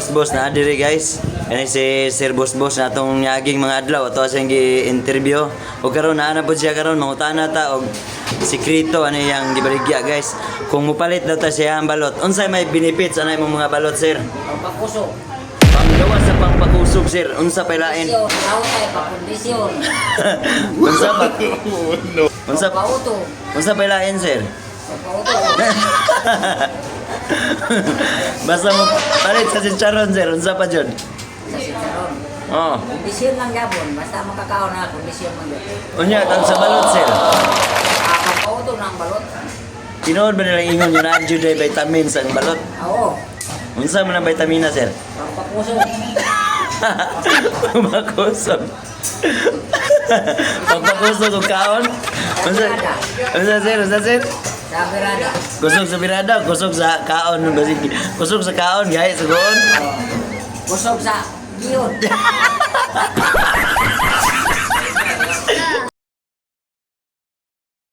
boss na diri guys. Kani si Sir Boss na atong nyaging mga adlaw ato sa gi-interview. O karon naa po siya karon mangutana ta og sikreto ano yang gibaligya guys. Kung mupalit daw ta siya ang balot, unsay may benefits anay mong mga balot sir? Pagpakusog. Panggawa sa pangpakusog sir, unsa pa lain? Kondisyon, nautay, pagkondisyon. Unsa pa? Unsa pa? Pagpauto. Unsa pa lain sir? Pagpauto. Basta mo palit sa chicharon sir, unsa pa jud? Sa sitaron. Oh. Kondisyon lang gabon. Basta makakaon na, kondisyon man yun. Unya tang sa balot sir. Pagpauto ng balot. Tinuod ba nila ingon yung na jud vitamins ang balot? Oo. Unsa man ang vitamina sir? Pagpakusog. Pagpakusog. Pagpakusog og kaon? Unsa? Unsa sir? Unsa sir? Sa berada. Kusog sa birada, kusog sa kaon, kusog sa kaon, guys, sugon. Kusog sa giyon.